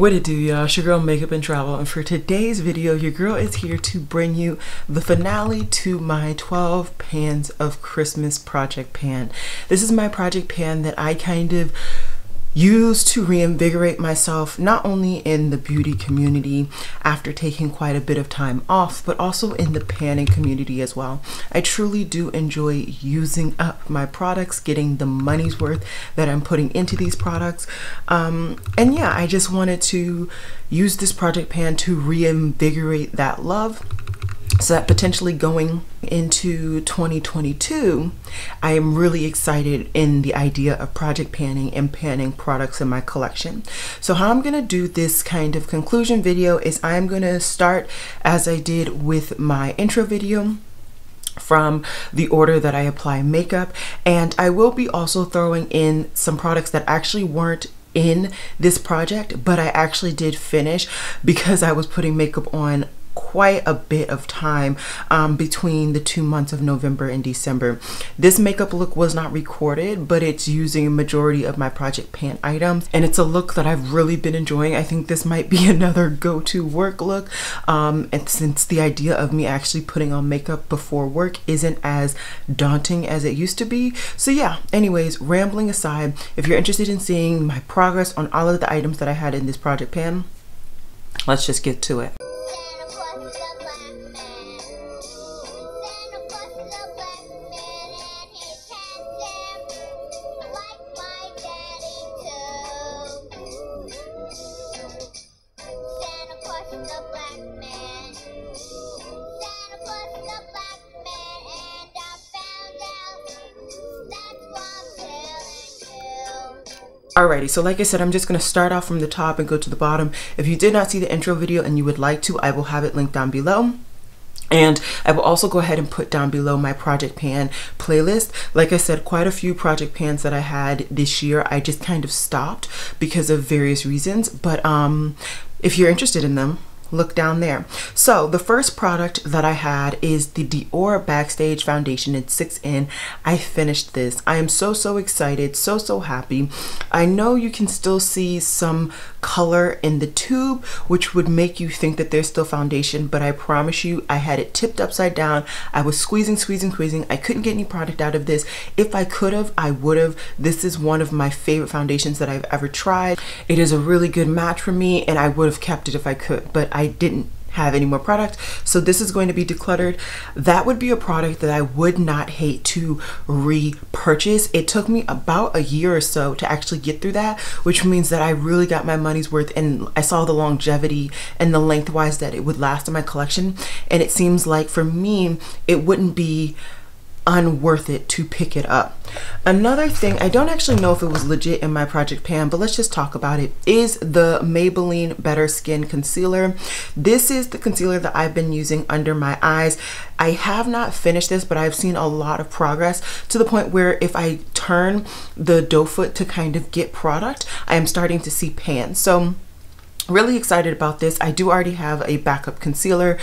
What it do, y'all? It's your girl Makeup and Travel, and for today's video your girl is here to bring you the finale to my 12 pans of Christmas project pan. This is my project pan that I kind of use to reinvigorate myself, not only in the beauty community after taking quite a bit of time off, but also in the panning community as well. I truly do enjoy using up my products, getting the money's worth that I'm putting into these products. And yeah, I just wanted to use this project pan to reinvigorate that love, so that potentially going into 2022, I am really excited in the idea of project panning and panning products in my collection. So how I'm gonna do this kind of conclusion video is I'm gonna start as I did with my intro video, from the order that I apply makeup, and I will be also throwing in some products that actually weren't in this project, but I actually did finish because I was putting makeup on quite a bit of time between the 2 months of November and December. This makeup look was not recorded, but it's using a majority of my project pan items, and it's a look that I've really been enjoying. I think this might be another go-to work look, and since the idea of me actually putting on makeup before work isn't as daunting as it used to be. So yeah, anyways, rambling aside, if you're interested in seeing my progress on all of the items that I had in this project pan, let's just get to it. Alrighty, so like I said, I'm just going to start off from the top and go to the bottom. If you did not see the intro video and you would like to, I will have it linked down below. And I will also go ahead and put down below my project pan playlist. Like I said, quite a few project pans that I had this year, I just kind of stopped because of various reasons. But if you're interested in them, look down there. So the first product that I had is the Dior Backstage foundation in 6N. I finished this. I am so excited, so happy. I know you can still see some color in the tube, which would make you think that there's still foundation, but I promise you, I had it tipped upside down. I was squeezing. I couldn't get any product out of this. If I could have, I would have. This is one of my favorite foundations that I've ever tried. It is a really good match for me, and I would have kept it if I could, but I didn't have any more product, so this is going to be decluttered. That would be a product that I would not hate to repurchase. It took me about a year or so to actually get through that, which means that I really got my money's worth, and I saw the longevity and the lengthwise that it would last in my collection, and it seems like for me it wouldn't be unworth it to pick it up. Another thing, I don't actually know if it was legit in my project pan, but let's just talk about it, is the Maybelling Better Skin Concealer. This is the concealer that I've been using under my eyes. I have not finished this, but I've seen a lot of progress to the point where if I turn the doe foot to kind of get product, I am starting to see pan. So really excited about this. I do already have a backup concealer,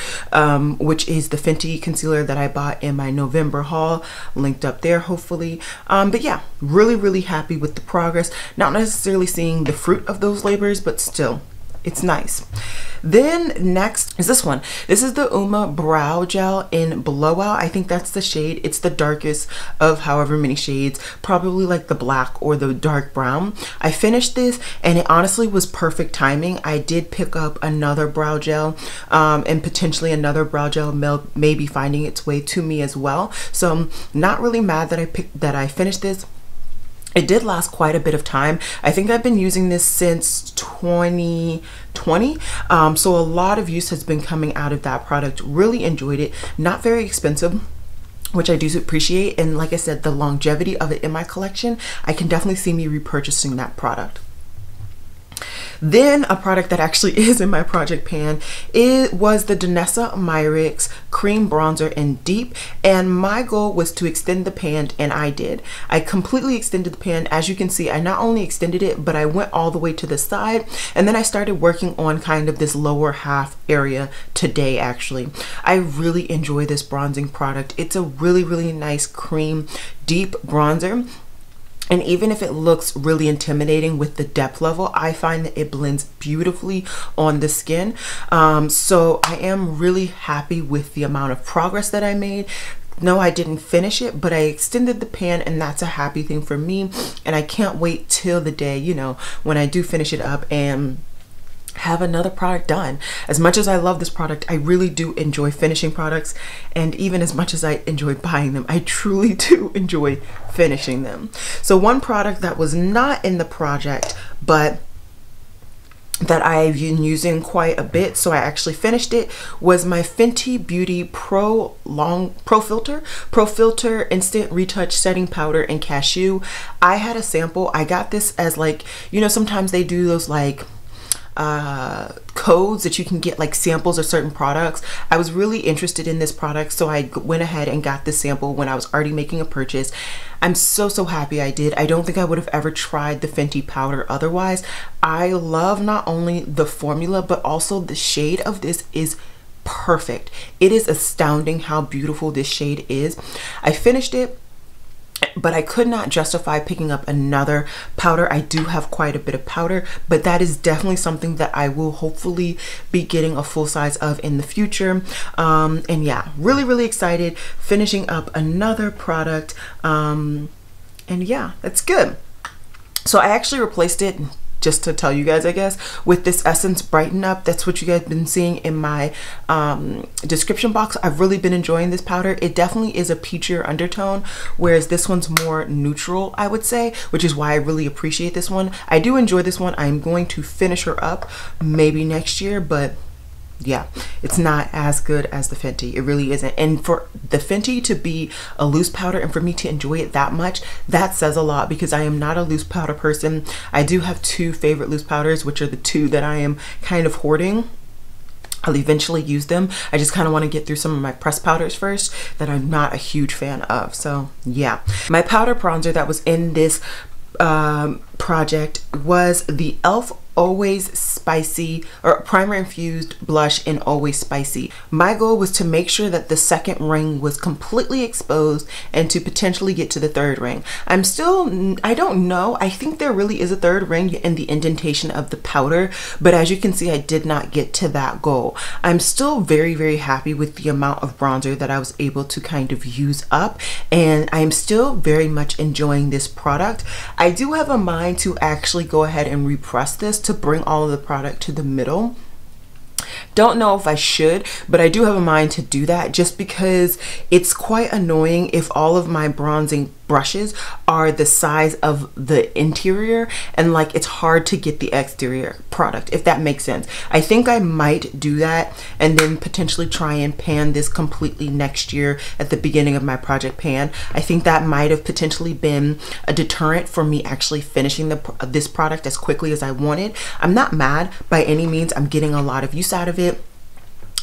which is the Fenty concealer that I bought in my November haul, linked up there hopefully. But yeah, really happy with the progress. Not necessarily seeing the fruit of those labors, but still, it's nice. Then next is this one. This is the Uma Brow Gel in Blowout. I think that's the shade. It's the darkest of however many shades, probably like the black or the dark brown. I finished this and it honestly was perfect timing. I did pick up another brow gel and potentially another brow gel may be finding its way to me as well. So I'm not really mad that I finished this. It did last quite a bit of time. I think I've been using this since 2020. So a lot of use has been coming out of that product. Really enjoyed it. Not very expensive, which I do appreciate. And like I said, the longevity of it in my collection, I can definitely see me repurchasing that product. Then a product that actually is in my project pan, it was the Danessa Myricks Cream Bronzer in Deep, and my goal was to extend the pan, and I did. I completely extended the pan. As you can see, I not only extended it, but I went all the way to the side, and then I started working on kind of this lower half area today actually. I really enjoy this bronzing product. It's a really nice cream deep bronzer. And even if it looks really intimidating with the depth level, I find that it blends beautifully on the skin. So I am really happy with the amount of progress that I made. No, I didn't finish it, but I extended the pan, and that's a happy thing for me. And I can't wait till the day, you know, when I do finish it up and have another product done. As much as I love this product, I really do enjoy finishing products, and even as much as I enjoy buying them, I truly do enjoy finishing them. So one product that was not in the project but that I've been using quite a bit, so I actually finished it, was my Fenty Beauty Pro Filter Instant Retouch Setting Powder in Cashew. I had a sample. I got this as, like, you know, sometimes they do those like codes that you can get, like samples of certain products. I was really interested in this product, so I went ahead and got this sample when I was already making a purchase. I'm so happy I did. I don't think I would have ever tried the Fenty powder otherwise. I love not only the formula, but also the shade of this is perfect. It is astounding how beautiful this shade is. I finished it, but I could not justify picking up another powder. I do have quite a bit of powder, but that is definitely something that I will hopefully be getting a full size of in the future. And yeah, really excited finishing up another product. And yeah, that's good. So I actually replaced it, just to tell you guys, I guess, with this Essence Brighten Up. That's what you guys have been seeing in my description box. I've really been enjoying this powder. It definitely is a peachier undertone, whereas this one's more neutral, I would say, which is why I really appreciate this one. I do enjoy this one. I'm going to finish her up maybe next year, but yeah, it's not as good as the Fenty. It really isn't. And for the Fenty to be a loose powder and for me to enjoy it that much, that says a lot, because I am not a loose powder person. I do have two favorite loose powders, which are the two that I am kind of hoarding. I'll eventually use them. I just kind of want to get through some of my pressed powders first that I'm not a huge fan of. So yeah, my powder bronzer that was in this project was the e.l.f. Always Spicy, or Primer Infused Blush in Always Spicy. My goal was to make sure that the second ring was completely exposed and to potentially get to the third ring. I don't know. I think there really is a third ring in the indentation of the powder, but as you can see, I did not get to that goal. I'm still very happy with the amount of bronzer that I was able to kind of use up, and I'm still very much enjoying this product. I do have a mind to actually go ahead and repress this to bring all of the product to the middle. Don't know if I should, but I do have a mind to do that, just because it's quite annoying if all of my bronzing brushes are the size of the interior, and like it's hard to get the exterior product, if that makes sense. I think I might do that and then potentially try and pan this completely next year at the beginning of my project pan. I think that might have potentially been a deterrent for me actually finishing this product as quickly as I wanted. I'm not mad by any means. I'm getting a lot of use out of it.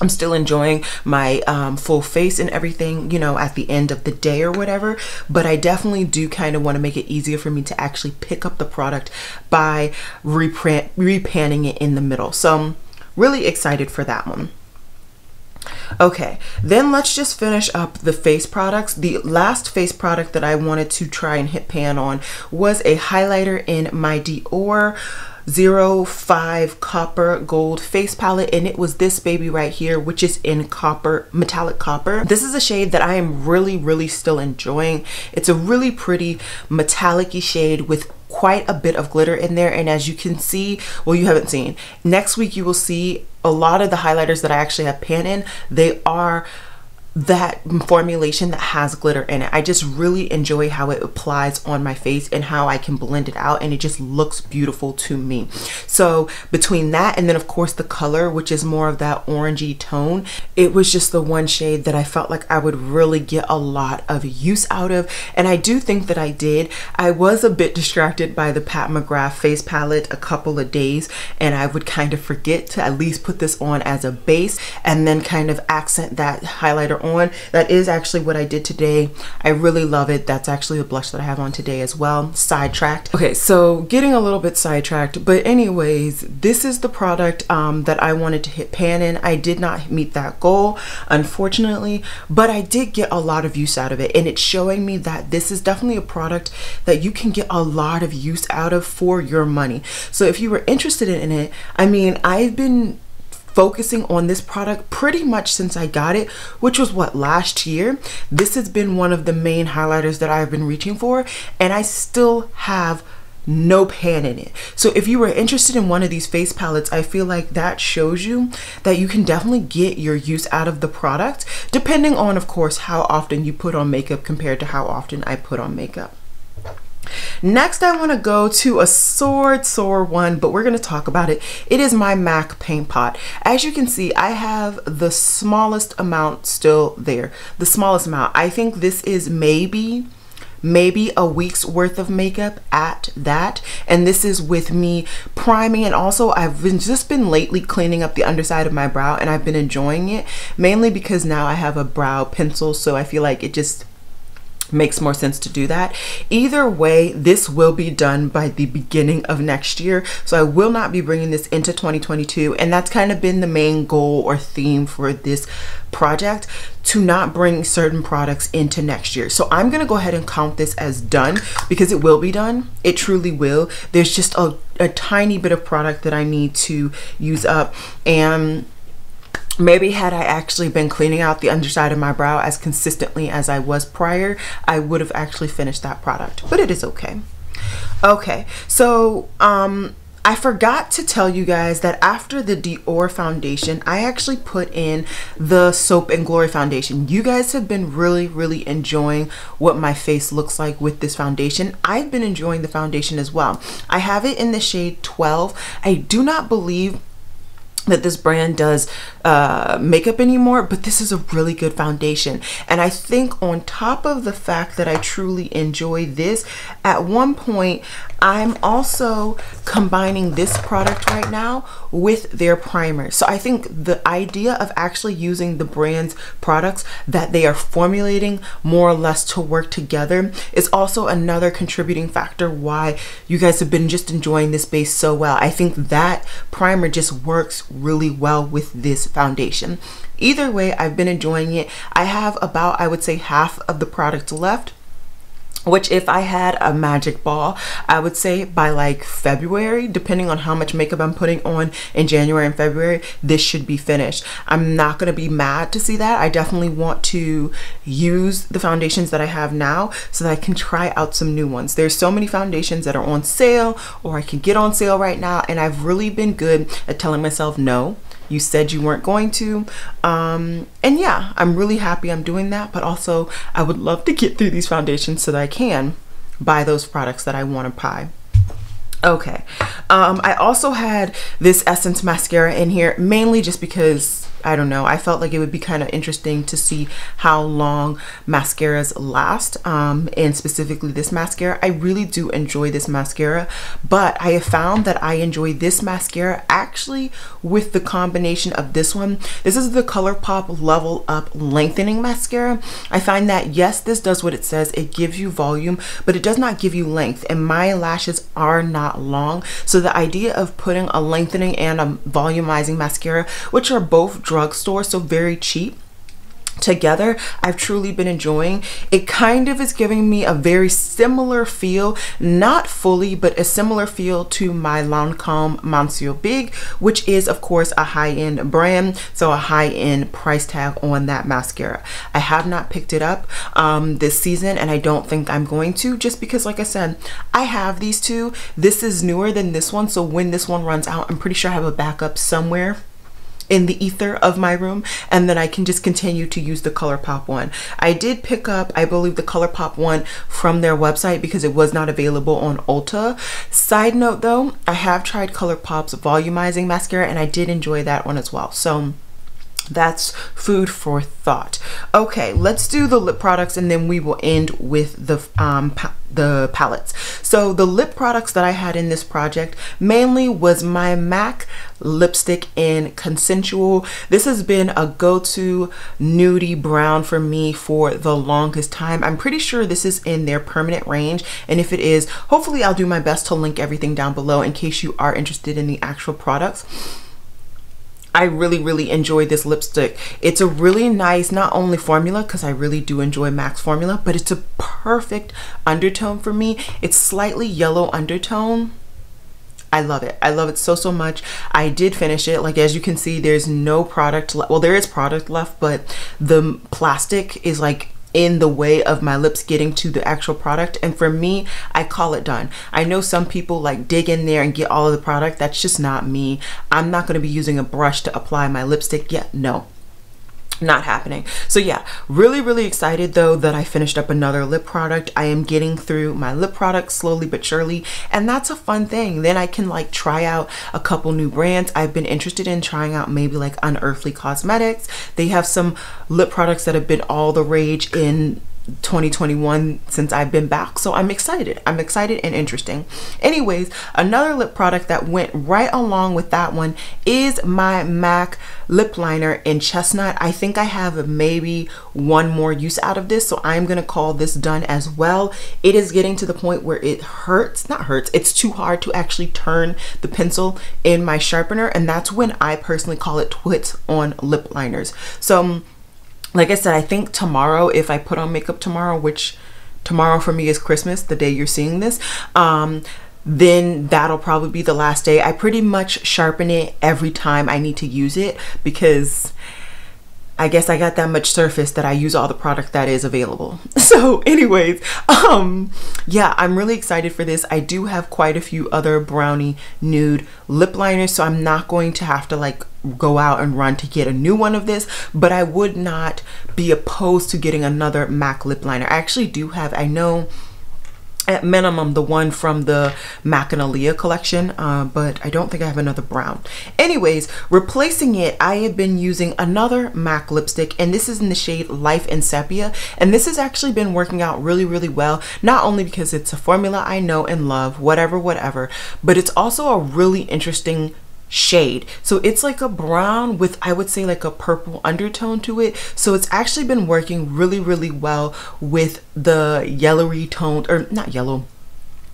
I'm still enjoying my full face and everything, you know, at the end of the day or whatever, but I definitely do kind of want to make it easier for me to actually pick up the product by repanning it in the middle. So I'm really excited for that one. Okay, then let's just finish up the face products. The last face product that I wanted to try and hit pan on was a highlighter in my Dior 05 Copper Gold face palette, and it was this baby right here, which is in copper, metallic copper. This is a shade that I am really still enjoying. It's a really pretty metallic-y shade with quite a bit of glitter in there, and as you can see, well, you haven't seen, next week you will see a lot of the highlighters that I actually have pan in, they are that formulation that has glitter in it. I just really enjoy how it applies on my face and how I can blend it out, and it just looks beautiful to me. So between that and then of course the color, which is more of that orangey tone, it was just the one shade that I felt like I would really get a lot of use out of, and I do think that I did. I was a bit distracted by the Pat McGrath face palette a couple of days, and I would kind of forget to at least put this on as a base and then kind of accent that highlighter on. That is actually what I did today. I really love it. That's actually the blush that I have on today as well. Sidetracked. Okay, so getting a little bit sidetracked, but anyways, this is the product that I wanted to hit pan in. I did not meet that goal, unfortunately, but I did get a lot of use out of it, and it's showing me that this is definitely a product that you can get a lot of use out of for your money. So if you were interested in it, I mean, I've been focusing on this product pretty much since I got it, which was what, last year. This has been one of the main highlighters that I've been reaching for, and I still have no pan in it. So if you were interested in one of these face palettes, I feel like that shows you that you can definitely get your use out of the product, depending on, of course, how often you put on makeup compared to how often I put on makeup. Next, I want to go to a sore one, but we're going to talk about it. It is my MAC paint pot. As you can see, I have the smallest amount still there. The smallest amount. I think this is maybe a week's worth of makeup at that, and this is with me priming, and also I've just been lately cleaning up the underside of my brow, and I've been enjoying it, mainly because now I have a brow pencil, so I feel like it just makes more sense to do that. Either way, this will be done by the beginning of next year, so I will not be bringing this into 2022, and that's kind of been the main goal or theme for this project, to not bring certain products into next year. So I'm gonna go ahead and count this as done, because it will be done. It truly will. There's just a tiny bit of product that I need to use up, and maybe had I actually been cleaning out the underside of my brow as consistently as I was prior, I would have actually finished that product, but it is okay. Okay, so I forgot to tell you guys that after the Dior foundation, I actually put in the Soap and Glory foundation. You guys have been really enjoying what my face looks like with this foundation. I've been enjoying the foundation as well. I have it in the shade 12. I do not believe that this brand does makeup anymore, but this is a really good foundation. And I think on top of the fact that I truly enjoy this, at one point I'm also combining this product right now with their primer. So I think the idea of actually using the brand's products that they are formulating more or less to work together is also another contributing factor why you guys have been just enjoying this base so well. I think that primer just works really well with this foundation. Either way, I've been enjoying it. I have about, I would say, half of the product left, which if I had a magic ball, I would say by like February, depending on how much makeup I'm putting on in January and February, this should be finished. I'm not gonna be mad to see that. I definitely want to use the foundations that I have now so that I can try out some new ones. There's so many foundations that are on sale or I can get on sale right now, and I've really been good at telling myself, no, you said you weren't going to, and yeah, I'm really happy I'm doing that, but also I would love to get through these foundations so that I can buy those products that I want to buy. Okay, I also had this Essence mascara in here, mainly just because, I don't know, I felt like it would be kind of interesting to see how long mascaras last, and specifically this mascara. I really do enjoy this mascara, but I have found that I enjoy this mascara actually with the combination of this one. This is the ColourPop Level Up Lengthening Mascara. I find that, yes, this does what it says. It gives you volume, but it does not give you length, and my lashes are not long. So the idea of putting a lengthening and a volumizing mascara, which are both drugstore, so very cheap, together, I've truly been enjoying. It kind of is giving me a very similar feel, not fully, but a similar feel to my Lancome Monsieur Big, which is of course a high-end brand, so a high-end price tag on that mascara. I have not picked it up this season, and I don't think I'm going to, just because, like I said, I have these two. This is newer than this one, so when this one runs out, I'm pretty sure I have a backup somewhere in the ether of my room, and then I can just continue to use the ColourPop one. I did pick up, I believe, the ColourPop one from their website because it was not available on Ulta. Side note though, I have tried ColourPop's volumizing mascara and I did enjoy that one as well. So That's food for thought. Okay, let's do the lip products and then we will end with the palettes. So the lip products that I had in this project mainly was my MAC lipstick in Consensual. This has been a go-to nudie brown for me for the longest time. I'm pretty sure this is in their permanent range, and if it is, hopefully I'll do my best to link everything down below in case you are interested in the actual products. I really enjoy this lipstick. It's a really nice, not only formula, because I really do enjoy MAC's formula, but it's a perfect undertone for me. It's slightly yellow undertone. I love it. I love it so much. I did finish it. Like, as you can see, there's no product left. Well, there is product left, but the plastic is like in the way of my lips getting to the actual product, and for me, I call it done. I know some people like dig in there and get all of the product. That's just not me. I'm not going to be using a brush to apply my lipstick yet. No, not happening. So yeah, really excited though that I finished up another lip product. I am getting through my lip products slowly but surely, and that's a fun thing. Then I can like try out a couple new brands. I've been interested in trying out maybe like Unearthly Cosmetics. They have some lip products that have been all the rage in 2021 since I've been back, so I'm excited and interesting. Anyways, another lip product that went right along with that one is my MAC lip liner in Chestnut. I think I have maybe one more use out of this, so I'm gonna call this done as well. It is getting to the point where it hurts, not hurts, it's too hard to actually turn the pencil in my sharpener, and that's when I personally call it quits on lip liners. So like I said, I think tomorrow, if I put on makeup tomorrow, which tomorrow for me is Christmas, the day you're seeing this, then that'll probably be the last day. I pretty much sharpen it every time I need to use it because I guess I got that much surface that I use all the product that is available. So anyways, yeah, I'm really excited for this. I do have quite a few other brownie nude lip liners, so I'm not going to have to like go out and run to get a new one of this, but I would not be opposed to getting another MAC lip liner. I actually do have, I know at minimum the one from the MAC and Aaliyah collection, but I don't think I have another brown. Anyways, replacing it, I have been using another MAC lipstick, and this is in the shade Life in Sephia, and this has actually been working out really well, not only because it's a formula I know and love, whatever, but it's also a really interesting shade. So it's like a brown with, I would say, like a purple undertone to it. So it's actually been working really well with the yellowy toned, or not yellow,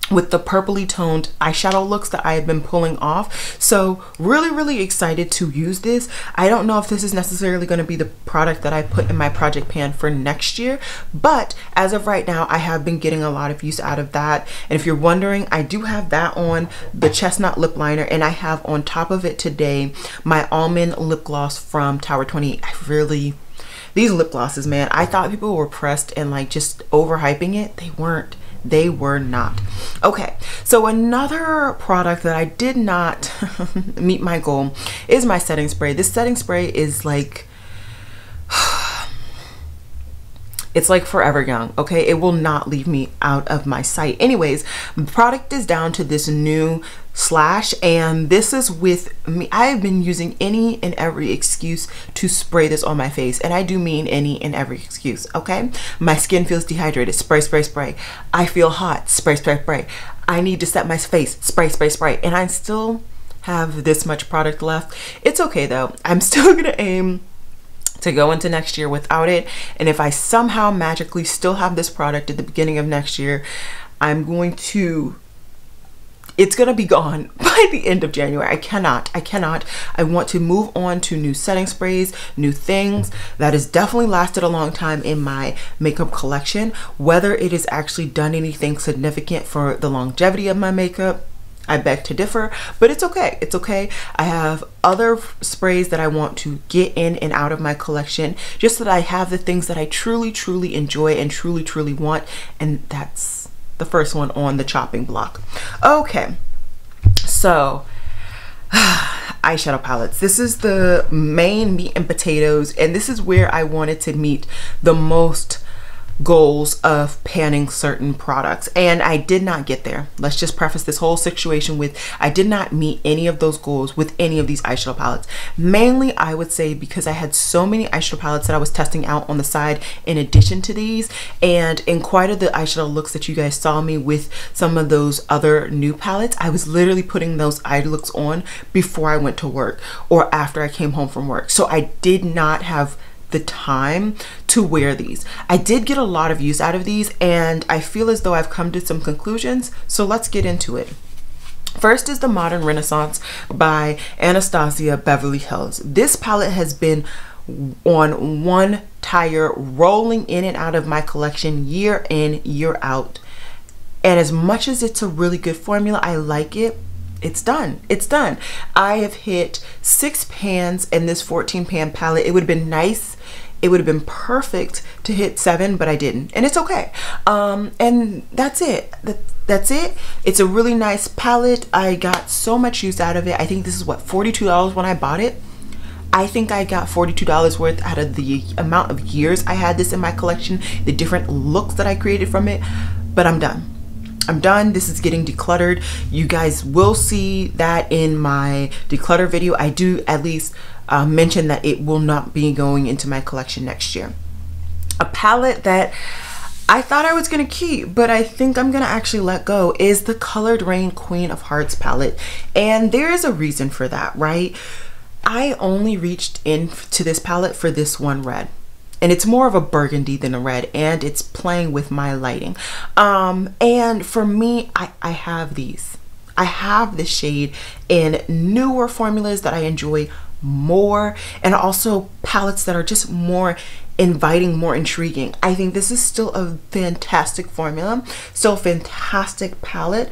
with the purpley toned eyeshadow looks that I have been pulling off. So really excited to use this. I don't know if this is necessarily going to be the product that I put in my project pan for next year, but as of right now, I have been getting a lot of use out of that. And if you're wondering, I do have that on, the Chestnut lip liner, and I have on top of it today my Almond lip gloss from Tower 20. These lip glosses, man, I thought people were pressed and like just overhyping it. They weren't. They were not. Okay, so another product that I did not meet my goal is my setting spray. This setting spray is like, it's like forever young, okay? It will not leave me out of my sight. Anyways, the product is down to this new Slash, and this is with me. I have been using any and every excuse to spray this on my face, and I do mean any and every excuse, okay? My skin feels dehydrated, spray. I feel hot, spray. I need to set my face, spray. And I still have this much product left. It's okay though. I'm still gonna aim to go into next year without it, and if I somehow magically still have this product at the beginning of next year, I'm going to, it's gonna be gone by the end of January. I cannot. I want to move on to new setting sprays, new things. That has definitely lasted a long time in my makeup collection. Whether it has actually done anything significant for the longevity of my makeup, I beg to differ, but it's okay. It's okay. I have other sprays that I want to get in and out of my collection, just so that I have the things that I truly enjoy and truly want, and that's the first one on the chopping block. Okay, so eyeshadow palettes. This is the main meat and potatoes, and this is where I wanted to meet the most goals of panning certain products, and I did not get there. Let's just preface this whole situation with I did not meet any of those goals with any of these eyeshadow palettes. Mainly, I would say because I had so many eyeshadow palettes that I was testing out on the side in addition to these, and in quite of the eyeshadow looks that you guys saw me with some of those other new palettes, I was literally putting those eye looks on before I went to work or after I came home from work. So I did not have the time to wear these. I did get a lot of use out of these, and I feel as though I've come to some conclusions, so let's get into it. First is the Modern Renaissance by Anastasia Beverly Hills. This palette has been on one tire, rolling in and out of my collection year in, year out. And as much as it's a really good formula, I like it, it's done. It's done. I have hit 6 pans in this 14 pan palette. It would have been nice. It would have been perfect to hit 7, but I didn't. And it's okay. And that's it. That's it. It's a really nice palette. I got so much use out of it. I think this is what, $42 when I bought it. I think I got $42 worth out of the amount of years I had this in my collection, the different looks that I created from it. But I'm done. I'm done. This is getting decluttered. You guys will see that in my declutter video. I do at least mention that it will not be going into my collection next year. A palette that I thought I was going to keep, but I think I'm going to actually let go, is the Colored Rain Queen of Hearts palette. And there is a reason for that, right? I only reached into this palette for this one red. And it's more of a burgundy than a red, and it's playing with my lighting. And for me, I have these. I have this shade in newer formulas that I enjoy more, and also palettes that are just more inviting, more intriguing. I think this is still a fantastic formula, still a fantastic palette,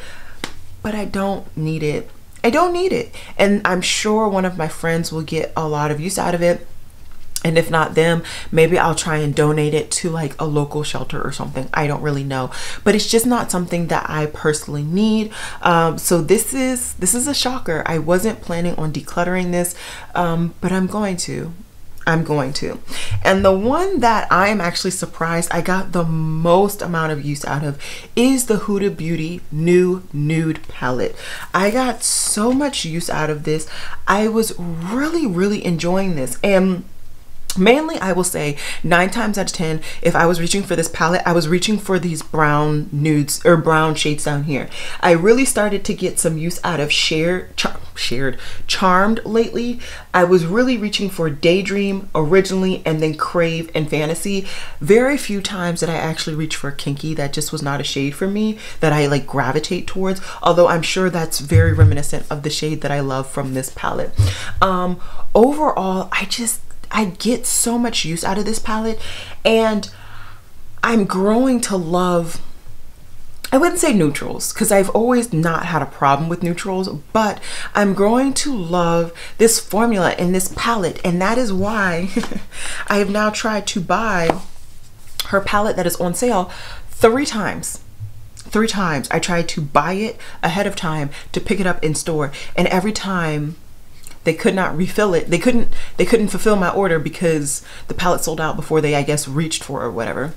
but I don't need it. I don't need it. And I'm sure one of my friends will get a lot of use out of it. And if not them, maybe I'll try and donate it to like a local shelter or something. I don't really know, but it's just not something that I personally need. So this is a shocker. I wasn't planning on decluttering this, but I'm going to. And the one that I'm actually surprised I got the most amount of use out of is the Huda Beauty new Nude palette. I got so much use out of this. I was really enjoying this, and mainly, I will say 9 times out of 10, if I was reaching for this palette, I was reaching for these brown nudes or brown shades down here. I really started to get some use out of Charmed lately. I was really reaching for Daydream originally, and then Crave and Fantasy. Very few times did I actually reach for Kinky. That just was not a shade for me that I like gravitate towards, although I'm sure that's very reminiscent of the shade that I love from this palette. Overall, I get so much use out of this palette, and I'm growing to love, I wouldn't say neutrals, because I've always not had a problem with neutrals, but I'm growing to love this formula in this palette, and that is why I have now tried to buy her palette that is on sale 3 times. 3 times I tried to buy it ahead of time to pick it up in store, and every time they could not refill it. They couldn't fulfill my order because the palette sold out before they, I guess, reached for it or whatever.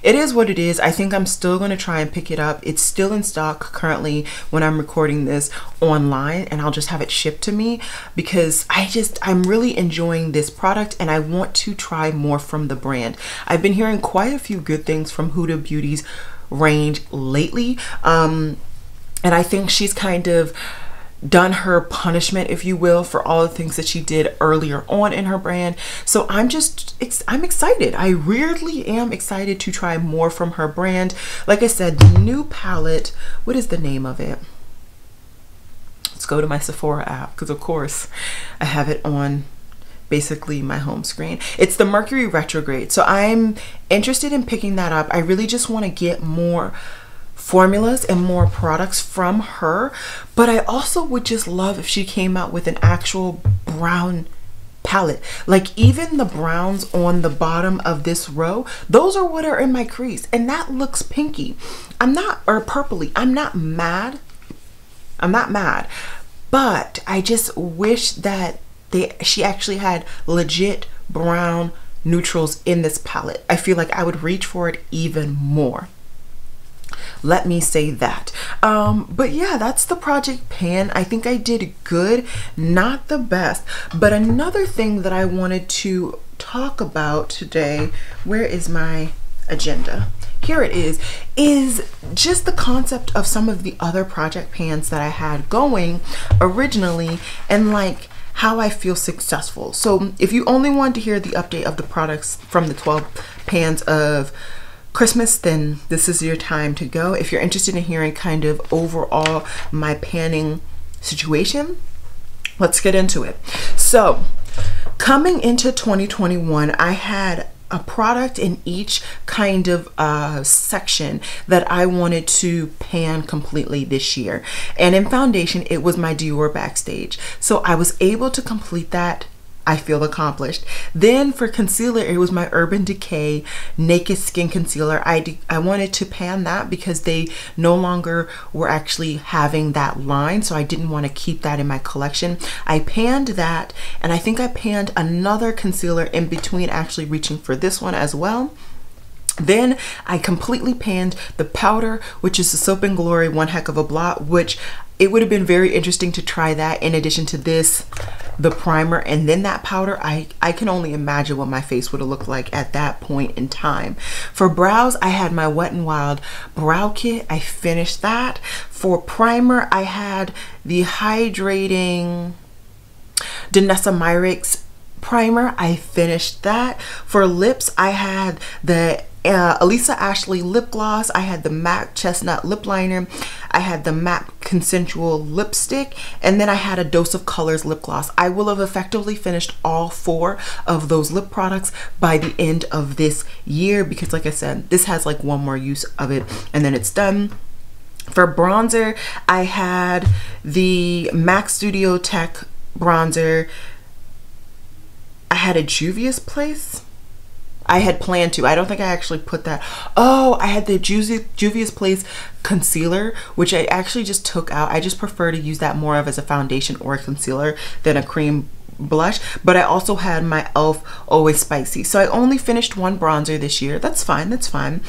It is what it is. I think I'm still going to try and pick it up. It's still in stock currently when I'm recording this online, and I'll just have it shipped to me because I'm really enjoying this product, and I want to try more from the brand. I've been hearing quite a few good things from Huda Beauty's range lately, and I think she's kind of done her punishment, if you will, for all the things that she did earlier on in her brand. So I'm excited. I really am excited to try more from her brand. Like I said, the new palette, what is the name of it? Let's go to my Sephora app, because of course I have it on basically my home screen. It's the Mercury Retrograde. So I'm interested in picking that up. I really just want to get more formulas and more products from her, but I also would just love if she came out with an actual brown palette. Like even the browns on the bottom of this row, those are what are in my crease, and that looks pinky. Or purpley. I'm not mad, but I just wish that she actually had legit brown neutrals in this palette. I feel like I would reach for it even more. Let me say that. But yeah, that's the project pan. I think I did good, not the best. But another thing that I wanted to talk about today, where is my agenda? Here it is just the concept of some of the other project pans that I had going originally, and like how I feel successful. So if you only want to hear the update of the products from the 12 pans of Christmas, then this is your time to go. If you're interested in hearing kind of overall my panning situation, let's get into it. So coming into 2021, I had a product in each kind of section that I wanted to pan completely this year. And in foundation, it was my Dior Backstage. So I was able to complete that. I feel accomplished. Then for concealer, it was my Urban Decay Naked Skin Concealer. I wanted to pan that because they no longer were actually having that line, so I didn't want to keep that in my collection. I panned that, and I think I panned another concealer in between, actually reaching for this one as well. Then I completely panned the powder, which is the Soap and Glory One Heck of a Blot, which it would have been very interesting to try that in addition to this, the primer, and then that powder. I can only imagine what my face would have looked like at that point in time. For brows, I had my Wet n Wild brow kit. I finished that. For primer, I had the hydrating Danessa Myricks primer. I finished that. For lips, I had the Elisa Ashley lip gloss. I had the MAC Chestnut lip liner. I had the MAC Consensual lipstick, and then I had a Dose of Colors lip gloss. I will have effectively finished all 4 of those lip products by the end of this year, because like I said, this has like one more use of it and then it's done. For bronzer, I had the MAC Studio Tech bronzer. I had a Juvia's Place. I had planned to. I don't think I actually put that. Oh, I had the Juvia's Place concealer, which I actually just took out. I just prefer to use that more of as a foundation or a concealer than a cream blush. But I also had my e.l.f. Always Spicy. So I only finished 1 bronzer this year. That's fine. That's fine.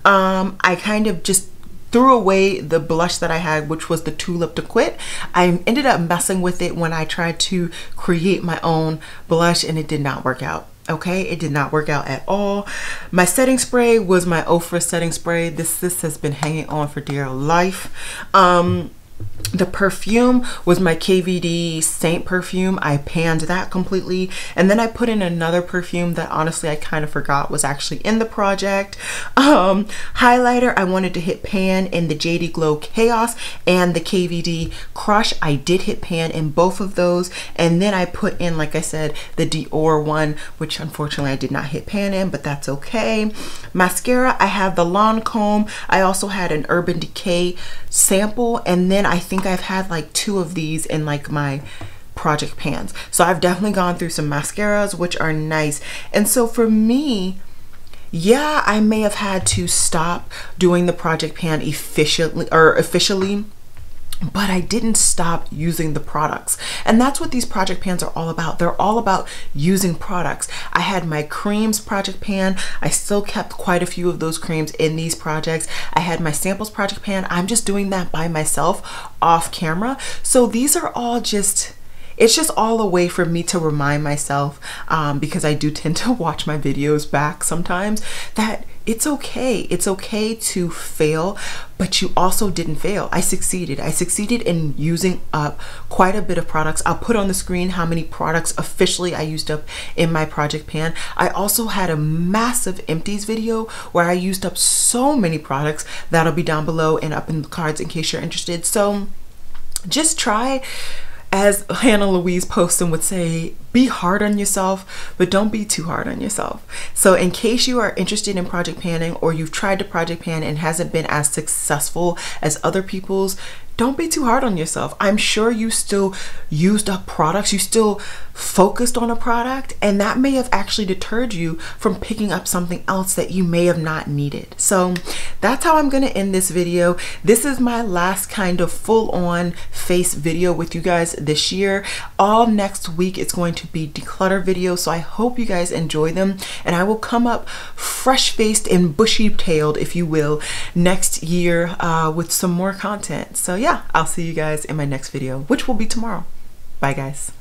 I kind of just threw away the blush that I had, which was the Tulip to Quit. I ended up messing with it when I tried to create my own blush, and it did not work out. Okay, it did not work out at all. My setting spray was my Ofra setting spray. This has been hanging on for dear life. The perfume was my KVD Saint perfume. I panned that completely, and then I put in another perfume that honestly I kind of forgot was actually in the project. Highlighter, I wanted to hit pan in the JD Glow Chaos and the KVD Crush. I did hit pan in both of those, and then I put in, like I said, the Dior one, which unfortunately I did not hit pan in, but that's okay. Mascara, I have the Lancome. I also had an Urban Decay sample, and then I think I've had like 2 of these in like my project pans. So I've definitely gone through some mascaras, which are nice. And so for me, yeah, I may have had to stop doing the project pan officially, but I didn't stop using the products. And that's what these project pans are all about. They're all about using products. I had my creams project pan. I still kept quite a few of those creams in these projects. I had my samples project pan. I'm just doing that by myself off camera. So these are all just, it's just all a way for me to remind myself, because I do tend to watch my videos back sometimes, that it's okay. It's okay to fail, but you also didn't fail. I succeeded. I succeeded in using up quite a bit of products. I'll put on the screen how many products officially I used up in my project pan. I also had a massive empties video where I used up so many products. That'll be down below and up in the cards in case you're interested. So just try, as Hannah Louise Poston would say, be hard on yourself, but don't be too hard on yourself. So in case you are interested in project panning, or you've tried to project pan and hasn't been as successful as other people's, don't be too hard on yourself. I'm sure you still used up products, you still focused on a product, and that may have actually deterred you from picking up something else that you may have not needed. So that's how I'm gonna end this video. This is my last kind of full-on face video with you guys this year. All next week it's going to be declutter videos, so I hope you guys enjoy them, and I will come up fresh-faced and bushy-tailed, if you will, next year with some more content. So yeah, I'll see you guys in my next video, which will be tomorrow. Bye guys.